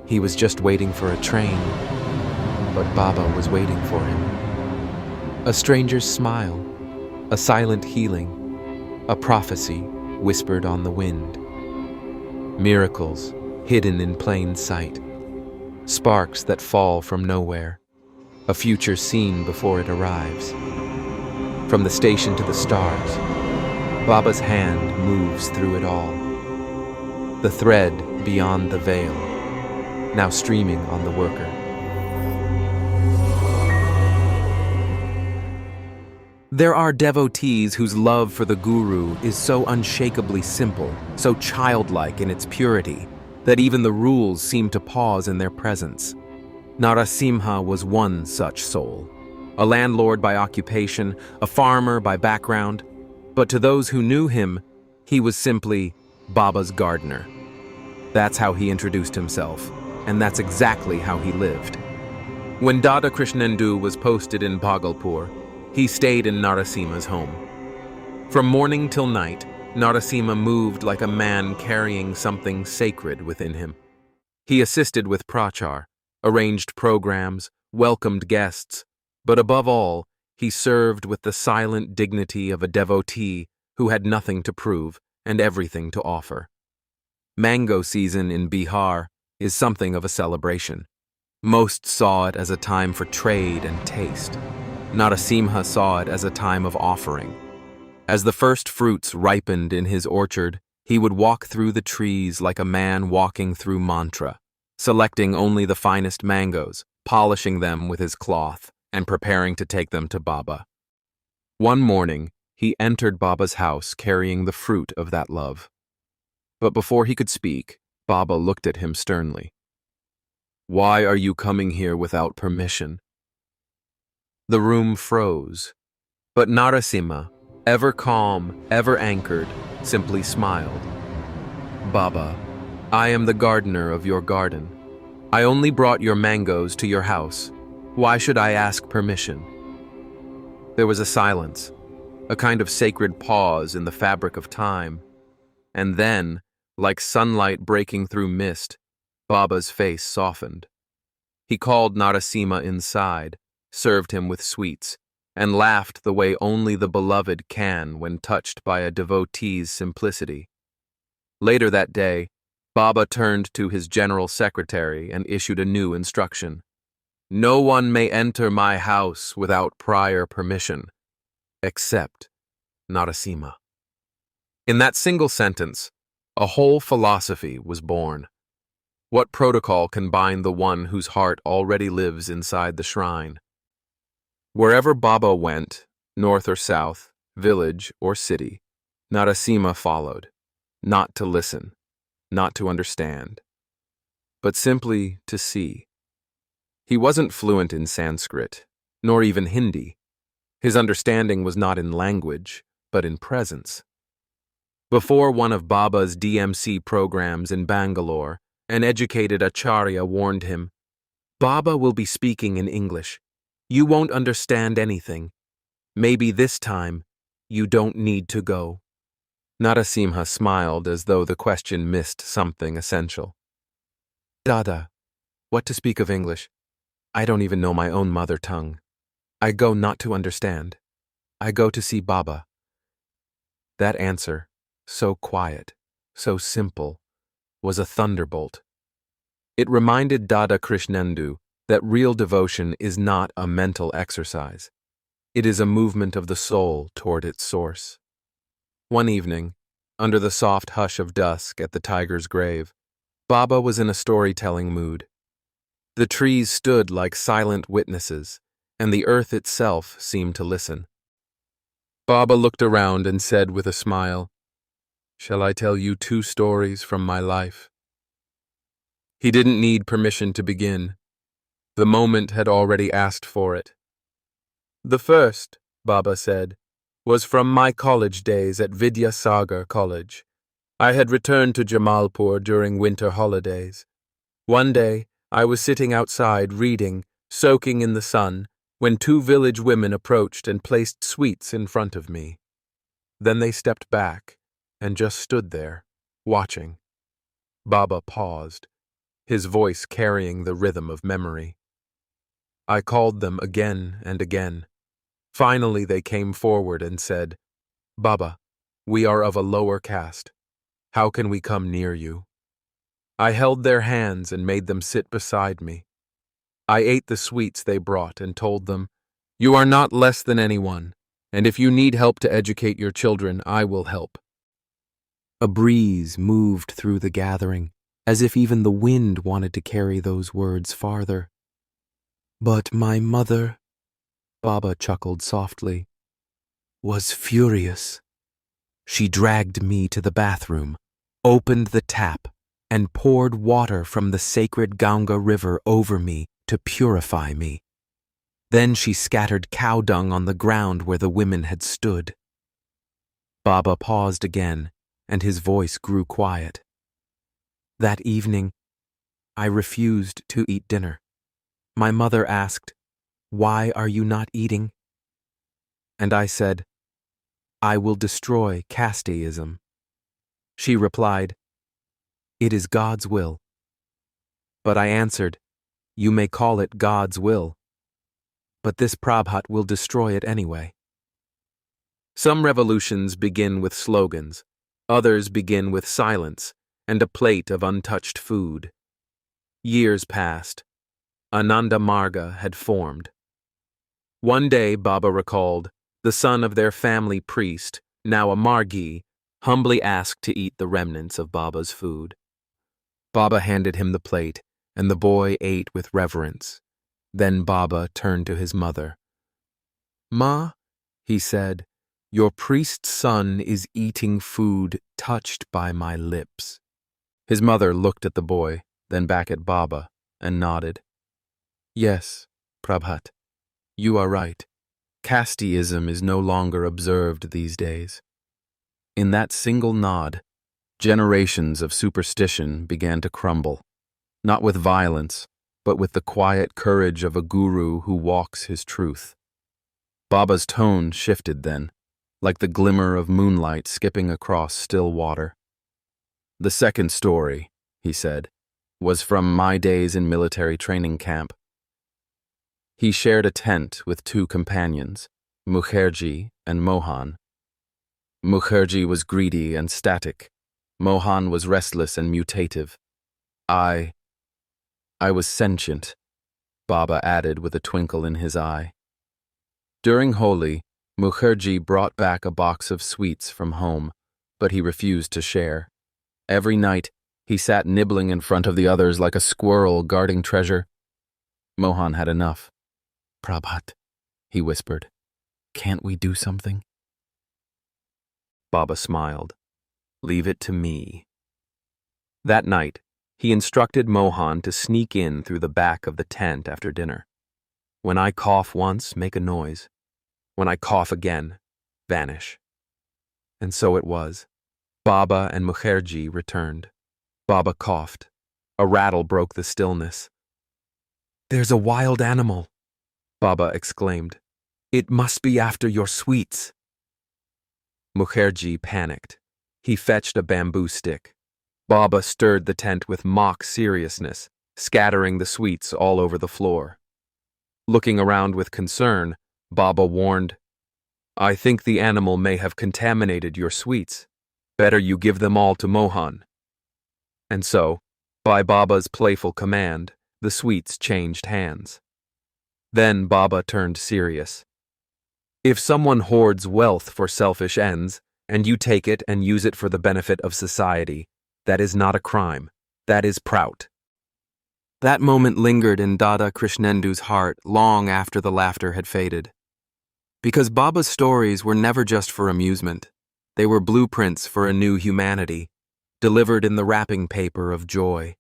He was just waiting for a train, but Baba was waiting for him. A stranger's smile, a silent healing, a prophecy whispered on the wind. Miracles hidden in plain sight, sparks that fall from nowhere, a future seen before it arrives. From the station to the stars, Baba's hand moves through it all. The thread beyond the veil, now streaming on the worker. There are devotees whose love for the Guru is so unshakably simple, so childlike in its purity, that even the rules seem to pause in their presence. Narasimha was one such soul, a landlord by occupation, a farmer by background, but to those who knew him, he was simply Baba's gardener. That's how he introduced himself, and that's exactly how he lived. When Dada Krishnendu was posted in Bhagalpur, he stayed in Narasimha's home. From morning till night, Narasimha moved like a man carrying something sacred within him. He assisted with prachar, arranged programs, welcomed guests, but above all, he served with the silent dignity of a devotee who had nothing to prove and everything to offer. Mango season in Bihar is something of a celebration. Most saw it as a time for trade and taste. Narasimha saw it as a time of offering. As the first fruits ripened in his orchard, he would walk through the trees like a man walking through mantra, selecting only the finest mangoes, polishing them with his cloth, and preparing to take them to Baba. One morning, he entered Baba's house carrying the fruit of that love. But before he could speak, Baba looked at him sternly. "Why are you coming here without permission?" The room froze, but Narasimha, ever calm, ever anchored, simply smiled. "Baba, I am the gardener of your garden. I only brought your mangoes to your house. Why should I ask permission?" There was a silence, a kind of sacred pause in the fabric of time, and then, like sunlight breaking through mist, Baba's face softened. He called Narasimha inside, served him with sweets, and laughed the way only the beloved can when touched by a devotee's simplicity. Later that day, Baba turned to his general secretary and issued a new instruction. "No one may enter my house without prior permission, except Narasimha." In that single sentence, a whole philosophy was born. What protocol can bind the one whose heart already lives inside the shrine? Wherever Baba went, north or south, village or city, Narasimha followed, not to listen, not to understand, but simply to see. He wasn't fluent in Sanskrit, nor even Hindi. His understanding was not in language, but in presence. Before one of Baba's DMC programs in Bangalore, an educated Acharya warned him, "Baba will be speaking in English. You won't understand anything. Maybe this time, you don't need to go." Narasimha smiled as though the question missed something essential. "Dada, what to speak of English? I don't even know my own mother tongue. I go not to understand. I go to see Baba." That answer, so quiet, so simple, was a thunderbolt. It reminded Dada Krishnendu that real devotion is not a mental exercise. It is a movement of the soul toward its source. One evening, under the soft hush of dusk at the tiger's grave, Baba was in a storytelling mood. The trees stood like silent witnesses, and the earth itself seemed to listen. Baba looked around and said with a smile, "Shall I tell you 2 stories from my life?" He didn't need permission to begin. The moment had already asked for it. "The first," Baba said, "was from my college days at Vidyasagar College. I had returned to Jamalpur during winter holidays. One day, I was sitting outside reading, soaking in the sun, when 2 village women approached and placed sweets in front of me. Then they stepped back and just stood there, watching." Baba paused. his voice carrying the rhythm of memory. I called them again and again. Finally, they came forward and said, "Baba, we are of a lower caste. How can we come near you?" I held their hands and made them sit beside me. I ate the sweets they brought and told them, "You are not less than anyone, and if you need help to educate your children, I will help." A breeze moved through the gathering, as if even the wind wanted to carry those words farther. "But my mother," Baba chuckled softly, "was furious. She dragged me to the bathroom, opened the tap, and poured water from the sacred Ganga River over me to purify me. Then she scattered cow dung on the ground where the women had stood." Baba paused again, and his voice grew quiet. "That evening, I refused to eat dinner. My mother asked, 'Why are you not eating?' And I said, 'I will destroy casteism.' She replied, 'It is God's will.' But I answered, 'You may call it God's will, but this Prabhat will destroy it anyway.'" Some revolutions begin with slogans, others begin with silence and a plate of untouched food. Years passed. Ananda Marga had formed. One day, Baba recalled, the son of their family priest, now a Margi, humbly asked to eat the remnants of Baba's food. Baba handed him the plate, and the boy ate with reverence. Then Baba turned to his mother. "Ma," he said, "your priest's son is eating food touched by my lips." His mother looked at the boy, then back at Baba, and nodded. "Yes, Prabhat, you are right. Casteism is no longer observed these days." In that single nod, generations of superstition began to crumble, not with violence, but with the quiet courage of a guru who walks his truth. Baba's tone shifted then, like the glimmer of moonlight skipping across still water. "The second story," he said, "was from my days in military training camp." He shared a tent with two companions, Mukherjee and Mohan. Mukherjee was greedy and static. Mohan was restless and mutative. I was sentient, Baba added with a twinkle in his eye. During Holi, Mukherjee brought back a box of sweets from home, but he refused to share. Every night, he sat nibbling in front of the others like a squirrel guarding treasure. Mohan had enough. "Prabhat," he whispered, "can't we do something?" Baba smiled. "Leave it to me." That night, he instructed Mohan to sneak in through the back of the tent after dinner. "When I cough once, make a noise. When I cough again, vanish." And so it was. Baba and Mukherjee returned. Baba coughed. A rattle broke the stillness. "There's a wild animal," Baba exclaimed. "It must be after your sweets." Mukherjee panicked. He fetched a bamboo stick. Baba stirred the tent with mock seriousness, scattering the sweets all over the floor. Looking around with concern, Baba warned, "I think the animal may have contaminated your sweets. Better you give them all to Mohan." And so, by Baba's playful command, the sweets changed hands. Then Baba turned serious. "If someone hoards wealth for selfish ends, and you take it and use it for the benefit of society, that is not a crime. That is prout." That moment lingered in Dada Krishnendu's heart long after the laughter had faded. Because Baba's stories were never just for amusement. They were blueprints for a new humanity, delivered in the wrapping paper of joy.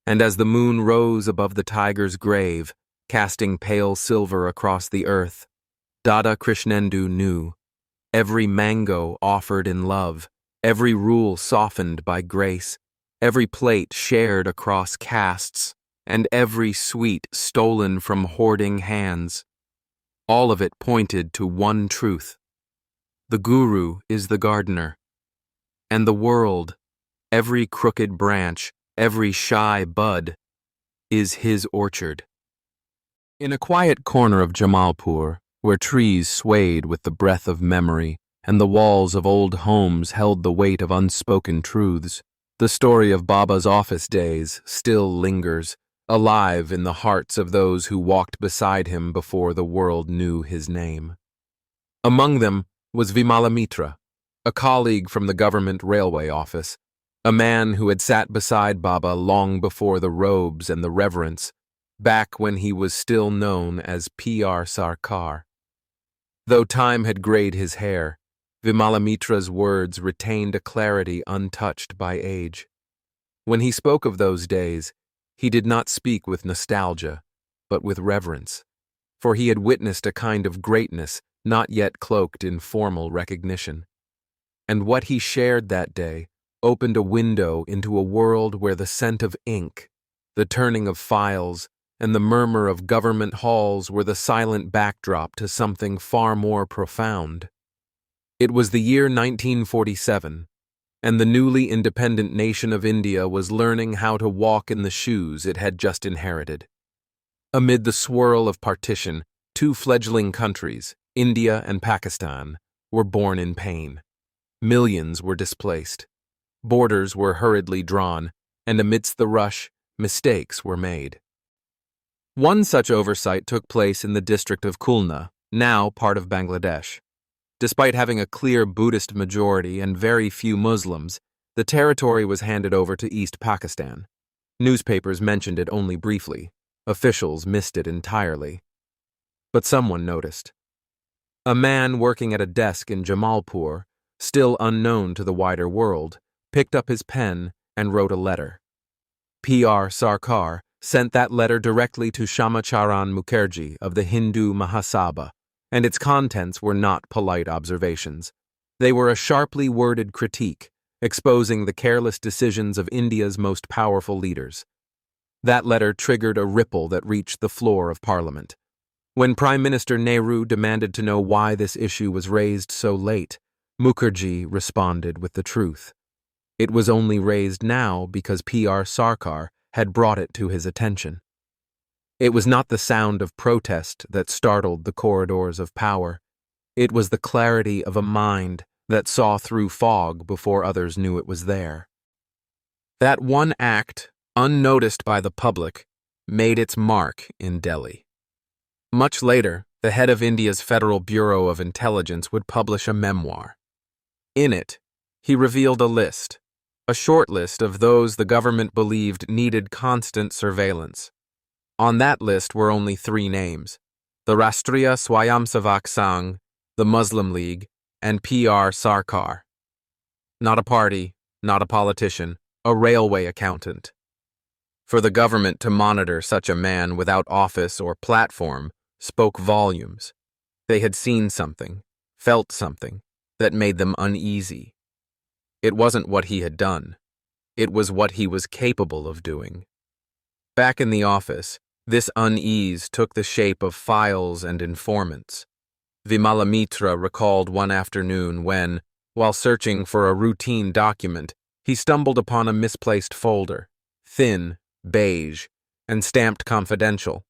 And as the moon rose above the tiger's grave, casting pale silver across the earth, Dada Krishnendu knew every mango offered in love, every rule softened by grace, every plate shared across castes, and every sweet stolen from hoarding hands. All of it pointed to one truth. The guru is the gardener, and the world, every crooked branch, Every shy bud is his orchard. In a quiet corner of Jamalpur, where trees swayed with the breath of memory and the walls of old homes held the weight of unspoken truths, the story of Baba's office days still lingers, alive in the hearts of those who walked beside him before the world knew his name. Among them was Vimala Mitra, a colleague from the government railway office, a man who had sat beside Baba long before the robes and the reverence, back when he was still known as P.R. Sarkar. Though time had grayed his hair, Vimala Mitra's words retained a clarity untouched by age. When he spoke of those days, he did not speak with nostalgia, but with reverence, for he had witnessed a kind of greatness not yet cloaked in formal recognition. And what he shared that day opened a window into a world where the scent of ink, the turning of files, and the murmur of government halls were the silent backdrop to something far more profound. It was the year 1947, and the newly independent nation of India was learning how to walk in the shoes it had just inherited. Amid the swirl of partition, two fledgling countries, India and Pakistan, were born in pain. Millions were displaced. Borders were hurriedly drawn, and amidst the rush, mistakes were made. One such oversight took place in the district of Khulna, now part of Bangladesh. Despite having a clear Buddhist majority and very few Muslims, the territory was handed over to East Pakistan. Newspapers mentioned it only briefly. Officials missed it entirely. But someone noticed. A man working at a desk in Jamalpur, still unknown to the wider world, picked up his pen and wrote a letter. P.R. Sarkar sent that letter directly to Shamacharan Mukherjee of the Hindu Mahasabha, and its contents were not polite observations. They were a sharply worded critique, exposing the careless decisions of India's most powerful leaders. That letter triggered a ripple that reached the floor of Parliament. When Prime Minister Nehru demanded to know why this issue was raised so late, Mukherjee responded with the truth. It was only raised now because P.R. Sarkar had brought it to his attention. It was not the sound of protest that startled the corridors of power. It was the clarity of a mind that saw through fog before others knew it was there. That one act, unnoticed by the public, made its mark in Delhi. Much later, the head of India's Federal Bureau of Intelligence would publish a memoir. In it, he revealed a short list of those the government believed needed constant surveillance. On that list were only 3 names: the Rashtriya Swayamsevak Sangh, the Muslim League, and P.R. Sarkar. Not a party, not a politician, a railway accountant. For the government to monitor such a man without office or platform spoke volumes. They had seen something, felt something, that made them uneasy. It wasn't what he had done. It was what he was capable of doing. Back in the office, this unease took the shape of files and informants. Vimala Mitra recalled one afternoon when, while searching for a routine document, he stumbled upon a misplaced folder, thin, beige, and stamped confidential.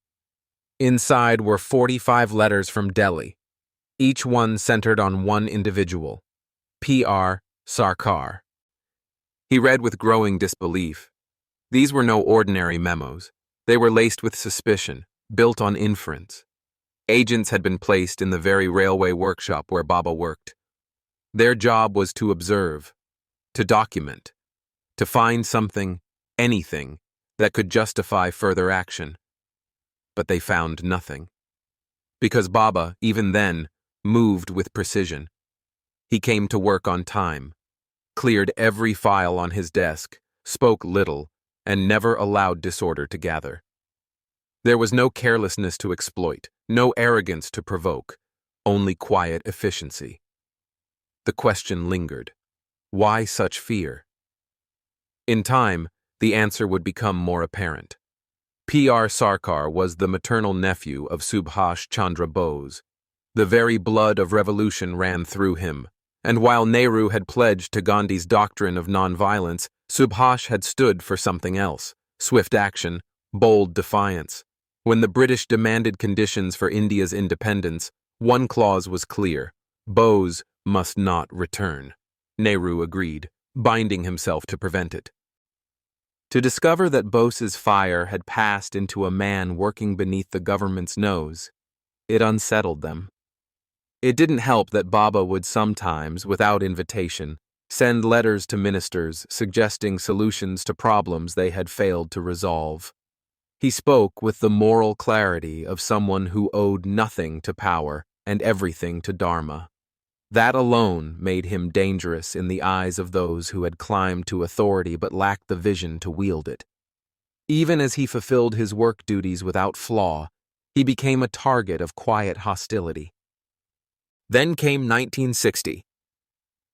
Inside were 45 letters from Delhi, each one centered on one individual, P.R. Sarkar. He read with growing disbelief. These were no ordinary memos. They were laced with suspicion, built on inference. Agents had been placed in the very railway workshop where Baba worked. Their job was to observe, to document, to find something, anything, that could justify further action. But they found nothing. Because Baba, even then, moved with precision. He came to work on time, cleared every file on his desk, spoke little, and never allowed disorder to gather. There was no carelessness to exploit, no arrogance to provoke, only quiet efficiency. The question lingered. Why such fear? In time, the answer would become more apparent. P.R. Sarkar was the maternal nephew of Subhash Chandra Bose. The very blood of revolution ran through him, and while Nehru had pledged to Gandhi's doctrine of nonviolence, Subhash had stood for something else: swift action, bold defiance. When the British demanded conditions for India's independence, one clause was clear: Bose must not return. Nehru agreed, binding himself to prevent it. To discover that Bose's fire had passed into a man working beneath the government's nose, it unsettled them. It didn't help that Baba would sometimes, without invitation, send letters to ministers suggesting solutions to problems they had failed to resolve. He spoke with the moral clarity of someone who owed nothing to power and everything to Dharma. That alone made him dangerous in the eyes of those who had climbed to authority but lacked the vision to wield it. Even as he fulfilled his work duties without flaw, he became a target of quiet hostility. Then came 1960.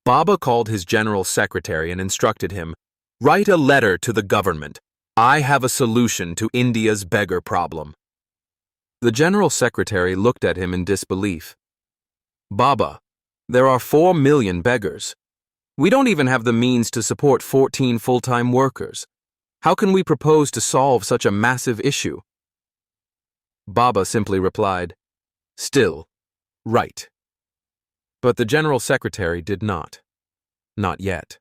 Baba called his general secretary and instructed him, "Write a letter to the government. I have a solution to India's beggar problem." The general secretary looked at him in disbelief. "Baba, there are 4 million beggars. We don't even have the means to support 14 full-time workers. How can we propose to solve such a massive issue?" Baba simply replied, "Still, write." But the general secretary did not. Not yet.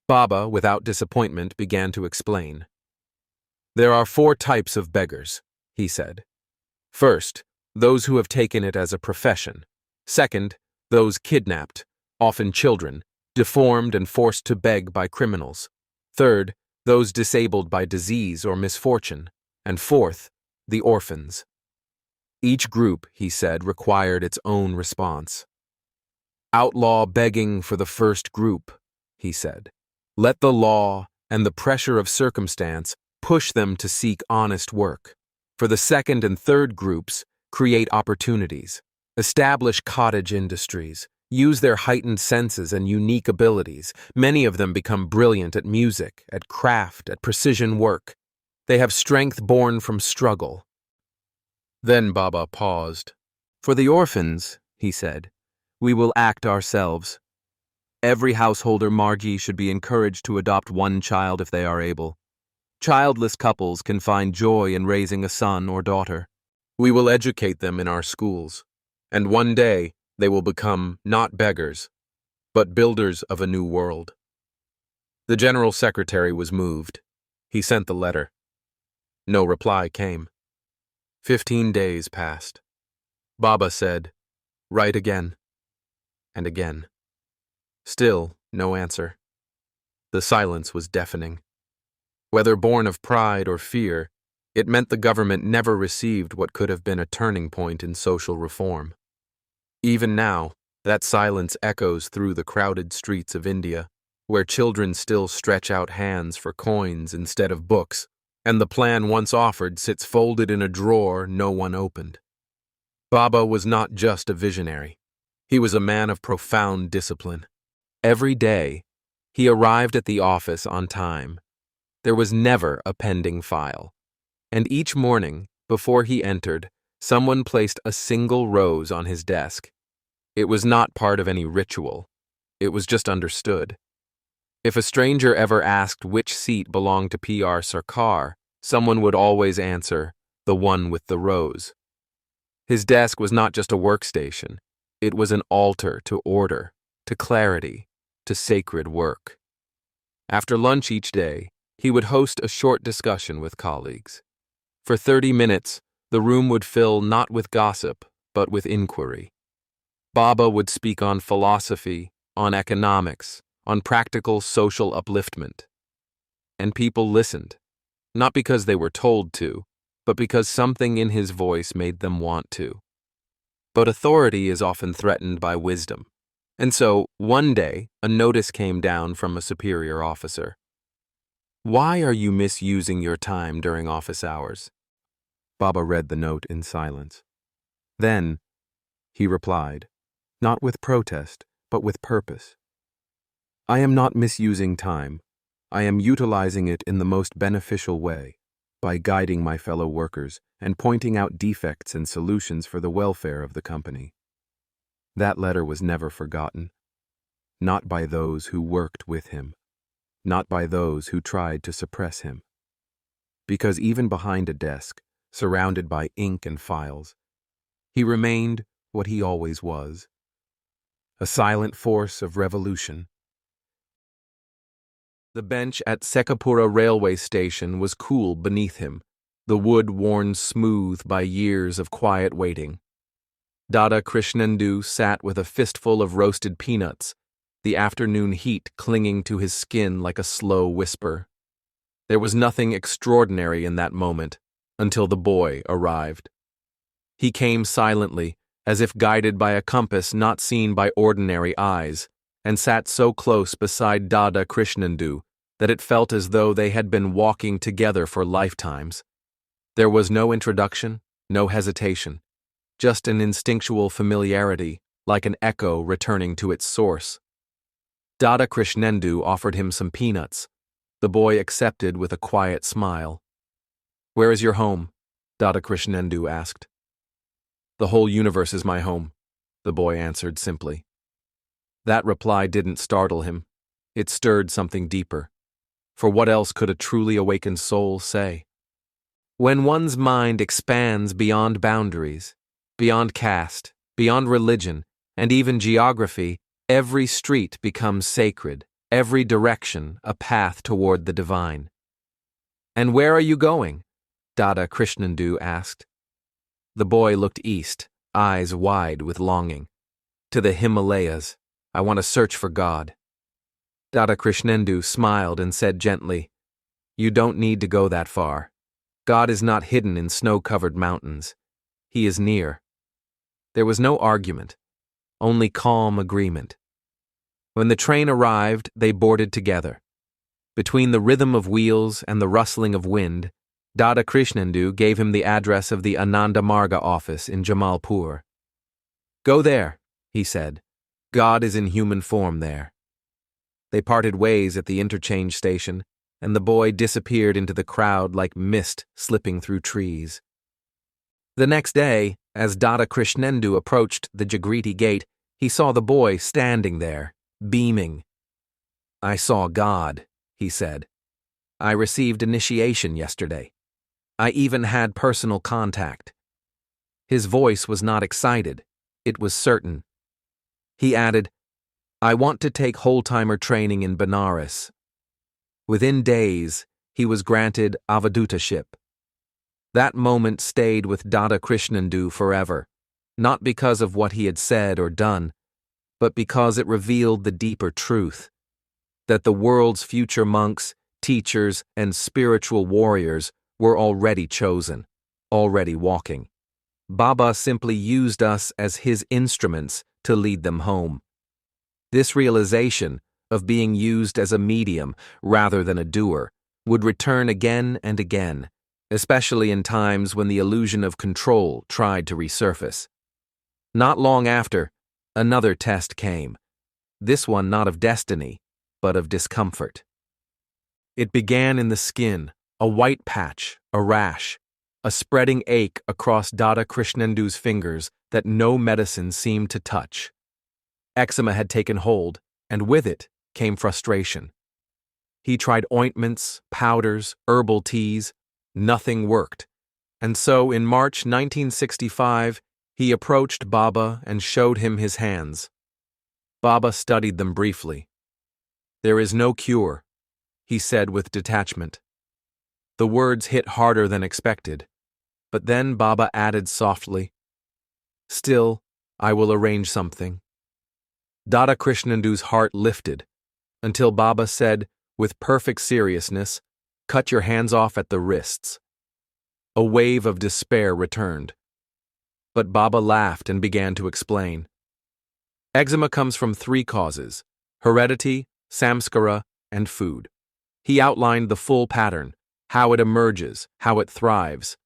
Baba, without disappointment, began to explain. "There are 4 types of beggars," he said. "First, those who have taken it as a profession. Second, those kidnapped, often children, deformed and forced to beg by criminals. Third, those disabled by disease or misfortune. And fourth, the orphans." Each group, he said, required its own response. "Outlaw begging for the first group," he said. "Let the law and the pressure of circumstance push them to seek honest work. For the second and third groups, create opportunities. Establish cottage industries. Use their heightened senses and unique abilities. Many of them become brilliant at music, at craft, at precision work. They have strength born from struggle." Then Baba paused. "For the orphans," he said, "we will act ourselves. Every householder Margi should be encouraged to adopt 1 child if they are able. Childless couples can find joy in raising a son or daughter. We will educate them in our schools, and one day they will become not beggars, but builders of a new world." The general secretary was moved. He sent the letter. No reply came. 15 days passed. Baba said, "Write again," and again. Still no answer. The silence was deafening. Whether born of pride or fear, it meant the government never received what could have been a turning point in social reform. Even now, that silence echoes through the crowded streets of India, where children still stretch out hands for coins instead of books, and the plan once offered sits folded in a drawer no one opened. Baba was not just a visionary. He was a man of profound discipline. Every day, he arrived at the office on time. There was never a pending file. And each morning, before he entered, someone placed a single rose on his desk. It was not part of any ritual. It was just understood. If a stranger ever asked which seat belonged to P.R. Sarkar, someone would always answer, "The one with the rose." His desk was not just a workstation. It was an altar to order, to clarity, to sacred work. After lunch each day, he would host a short discussion with colleagues. For 30 minutes, the room would fill not with gossip, but with inquiry. Baba would speak on philosophy, on economics, on practical social upliftment. And people listened, not because they were told to, but because something in his voice made them want to. But authority is often threatened by wisdom. And so, one day, a notice came down from a superior officer. "Why are you misusing your time during office hours?" Baba read the note in silence. Then, he replied, not with protest, but with purpose. "I am not misusing time. I am utilizing it in the most beneficial way, by guiding my fellow workers and pointing out defects and solutions for the welfare of the company." That letter was never forgotten, not by those who worked with him, not by those who tried to suppress him. Because even behind a desk, surrounded by ink and files, he remained what he always was, a silent force of revolution. The bench at Sekapura railway station was cool beneath him, the wood worn smooth by years of quiet waiting. Dada Krishnendu sat with a fistful of roasted peanuts, the afternoon heat clinging to his skin like a slow whisper. There was nothing extraordinary in that moment, until the boy arrived. He came silently, as if guided by a compass not seen by ordinary eyes, and sat so close beside Dada Krishnendu that it felt as though they had been walking together for lifetimes. There was no introduction, no hesitation, just an instinctual familiarity, like an echo returning to its source. Dada Krishnendu offered him some peanuts. The boy accepted with a quiet smile. "Where is your home?" Dada Krishnendu asked. "The whole universe is my home," the boy answered simply. That reply didn't startle him. It stirred something deeper. For what else could a truly awakened soul say? When one's mind expands beyond boundaries, beyond caste, beyond religion, and even geography, every street becomes sacred, every direction a path toward the divine. "And where are you going?" Dada Krishnendu asked. The boy looked east, eyes wide with longing. "To the Himalayas. I want to search for God." Dada Krishnendu smiled and said gently, "You don't need to go that far. God is not hidden in snow-covered mountains. He is near." There was no argument, only calm agreement. When the train arrived, they boarded together. Between the rhythm of wheels and the rustling of wind, Dada Krishnendu gave him the address of the Ananda Marga office in Jamalpur. "Go there," he said. "God is in human form there." They parted ways at the interchange station, and the boy disappeared into the crowd like mist slipping through trees. The next day, as Dada Krishnendu approached the Jagriti gate, he saw the boy standing there, beaming. "I saw God," he said. "I received initiation yesterday. I even had personal contact." His voice was not excited, it was certain. He added, "I want to take whole-timer training in Benares." Within days, he was granted Avadhutaship. That moment stayed with Dada Krishnendu forever, not because of what he had said or done, but because it revealed the deeper truth, that the world's future monks, teachers, and spiritual warriors were already chosen, already walking. Baba simply used us as his instruments to lead them home. This realization of being used as a medium rather than a doer would return again and again, especially in times when the illusion of control tried to resurface. Not long after, another test came, this one not of destiny, but of discomfort. It began in the skin, a white patch, a rash, a spreading ache across Dada Krishnendu's fingers that no medicine seemed to touch. Eczema had taken hold, and with it came frustration. He tried ointments, powders, herbal teas. Nothing worked. And so in March 1965, he approached Baba and showed him his hands. Baba studied them briefly. "There is no cure," he said with detachment. The words hit harder than expected, but then Baba added softly, "Still, I will arrange something." Dada Krishnendu's heart lifted, until Baba said, with perfect seriousness, "Cut your hands off at the wrists." A wave of despair returned. But Baba laughed and began to explain. Eczema comes from 3 causes: heredity, samskara, and food. He outlined the full pattern, how it emerges, how it thrives.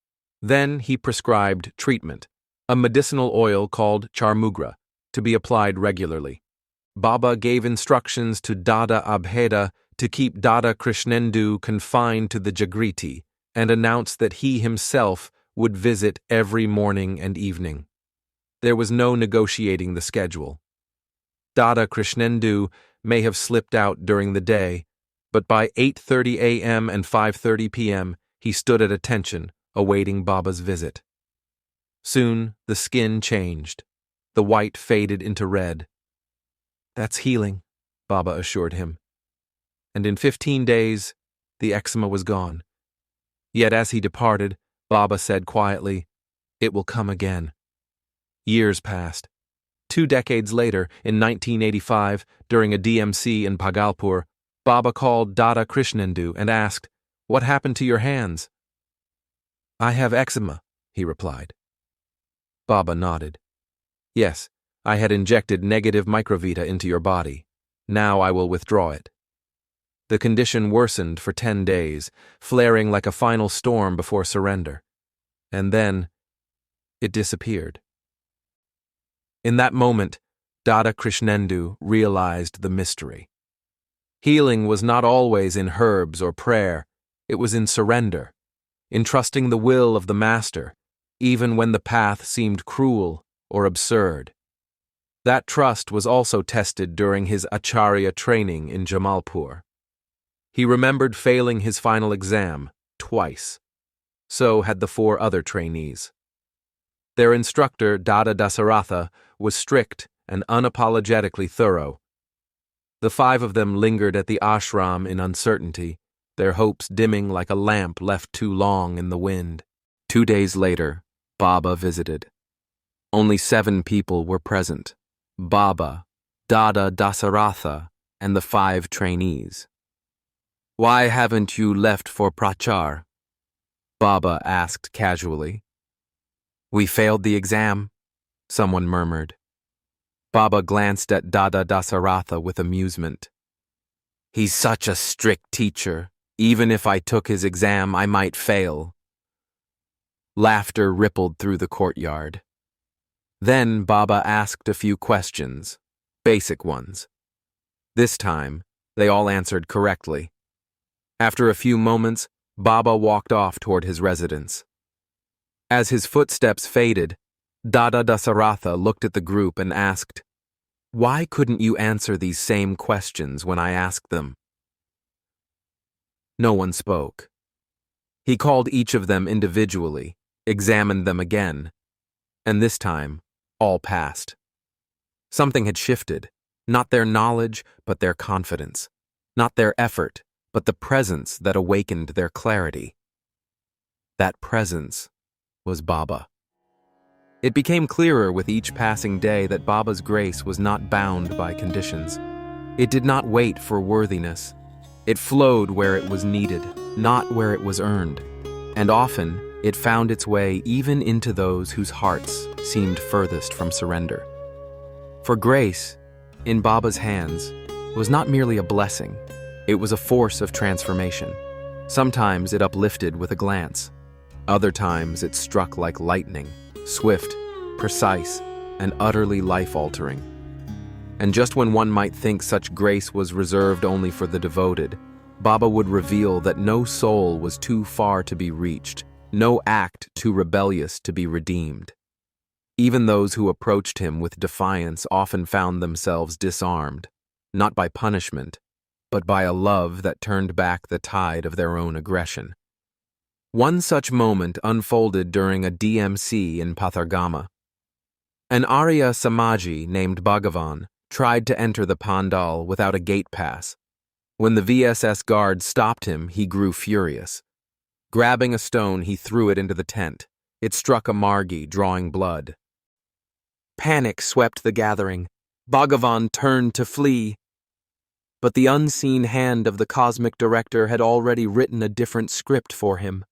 Then he prescribed treatment, a medicinal oil called charmugra, to be applied regularly. Baba gave instructions to Dada Abheda to keep Dada Krishnendu confined to the Jagriti and announced that he himself would visit every morning and evening. There was no negotiating the schedule. Dada Krishnendu may have slipped out during the day, but by 8:30 a.m. and 5:30 p.m., he stood at attention, awaiting Baba's visit. Soon, the skin changed. The white faded into red. "That's healing," Baba assured him. And in 15 days, the eczema was gone. Yet as he departed, Baba said quietly, "It will come again." Years passed. 2 decades later, in 1985, during a DMC in Bhagalpur, Baba called Dada Krishnendu and asked, "What happened to your hands?" "I have eczema," he replied. Baba nodded. "Yes, I had injected negative microvita into your body. Now I will withdraw it." The condition worsened for 10 days, flaring like a final storm before surrender. And then, it disappeared. In that moment, Dada Krishnendu realized the mystery. Healing was not always in herbs or prayer, it was in surrender, in trusting the will of the Master, even when the path seemed cruel or absurd. That trust was also tested during his Acharya training in Jamalpur. He remembered failing his final exam twice. So had the 4 other trainees. Their instructor, Dada Dasaratha, was strict and unapologetically thorough. The 5 of them lingered at the ashram in uncertainty, their hopes dimming like a lamp left too long in the wind. 2 days later, Baba visited. Only 7 people were present: Baba, Dada Dasaratha, and the 5 trainees. "Why haven't you left for Prachar?" Baba asked casually. "We failed the exam," someone murmured. Baba glanced at Dada Dasaratha with amusement. "He's such a strict teacher. Even if I took his exam, I might fail." Laughter rippled through the courtyard. Then Baba asked a few questions, basic ones. This time, they all answered correctly. After a few moments, Baba walked off toward his residence. As his footsteps faded, Dada Dasaratha looked at the group and asked, "Why couldn't you answer these same questions when I asked them?" No one spoke. He called each of them individually, examined them again, and this time, all passed. Something had shifted, not their knowledge, but their confidence, not their effort, but the presence that awakened their clarity. That presence was Baba. It became clearer with each passing day that Baba's grace was not bound by conditions. It did not wait for worthiness. It flowed where it was needed, not where it was earned. And often, it found its way even into those whose hearts seemed furthest from surrender. For grace, in Baba's hands, was not merely a blessing. It was a force of transformation. Sometimes it uplifted with a glance. Other times it struck like lightning, swift, precise, and utterly life-altering. And just when one might think such grace was reserved only for the devoted, Baba would reveal that no soul was too far to be reached, no act too rebellious to be redeemed. Even those who approached him with defiance often found themselves disarmed, not by punishment, but by a love that turned back the tide of their own aggression. One such moment unfolded during a DMC in Pathargama. An Arya Samaji named Bhagavan tried to enter the pandal without a gate pass. When the VSS guard stopped him, he grew furious. Grabbing a stone, he threw it into the tent. It struck a Margi, drawing blood. Panic swept the gathering. Bhagavan turned to flee. But the unseen hand of the cosmic director had already written a different script for him.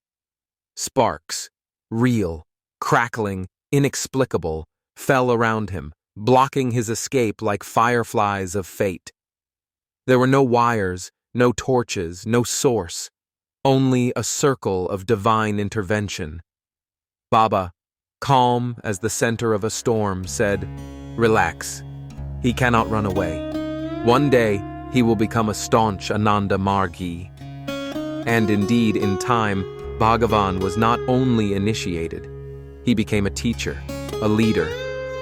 Sparks, real, crackling, inexplicable, fell around him, blocking his escape like fireflies of fate. There were no wires, no torches, no source, only a circle of divine intervention. Baba, calm as the center of a storm, said, "Relax. He cannot run away. One day, he will become a staunch Ananda Margi." And indeed, in time, Bhagavan was not only initiated, he became a teacher, a leader,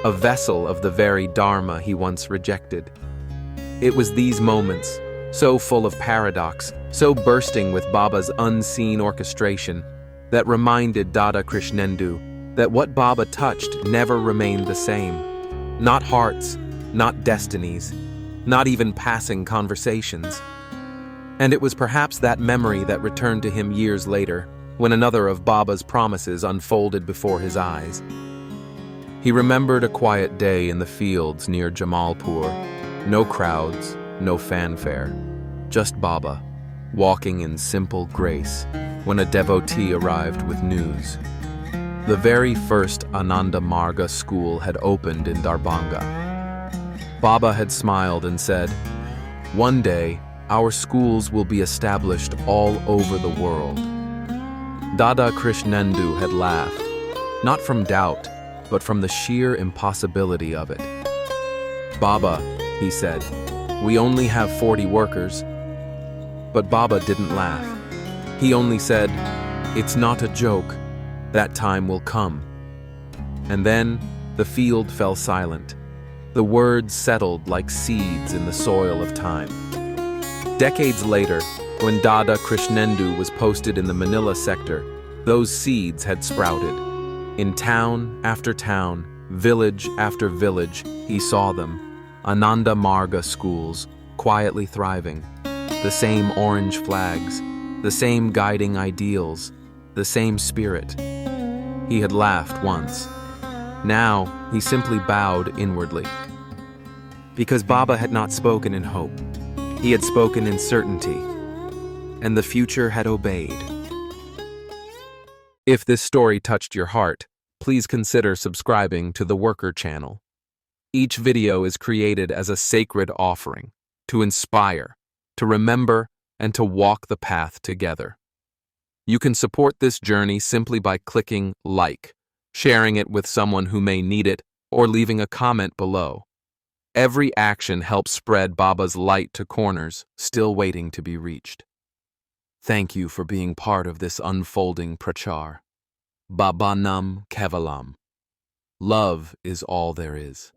a vessel of the very Dharma he once rejected. It was these moments, so full of paradox, so bursting with Baba's unseen orchestration, that reminded Dada Krishnendu that what Baba touched never remained the same. Not hearts, not destinies, not even passing conversations. And it was perhaps that memory that returned to him years later, when another of Baba's promises unfolded before his eyes. He remembered a quiet day in the fields near Jamalpur. No crowds, no fanfare, just Baba, walking in simple grace, when a devotee arrived with news. The very first Ananda Marga school had opened in Darbhanga. Baba had smiled and said, "One day, our schools will be established all over the world." Dada Krishnendu had laughed, not from doubt, but from the sheer impossibility of it. "Baba," he said, "we only have 40 workers." But Baba didn't laugh. He only said, "It's not a joke. That time will come." And then the field fell silent. The words settled like seeds in the soil of time. Decades later, when Dada Krishnendu was posted in the Manila sector, those seeds had sprouted. In town after town, village after village, he saw them. Ananda Marga schools, quietly thriving. The same orange flags, the same guiding ideals, the same spirit. He had laughed once. Now, he simply bowed inwardly. Because Baba had not spoken in hope. He had spoken in certainty. And the future had obeyed. If this story touched your heart, please consider subscribing to the Worker channel. Each video is created as a sacred offering, to inspire, to remember, and to walk the path together. You can support this journey simply by clicking like, sharing it with someone who may need it, or leaving a comment below. Every action helps spread Baba's light to corners still waiting to be reached. Thank you for being part of this unfolding prachar. Babanam Kevalam. Love is all there is.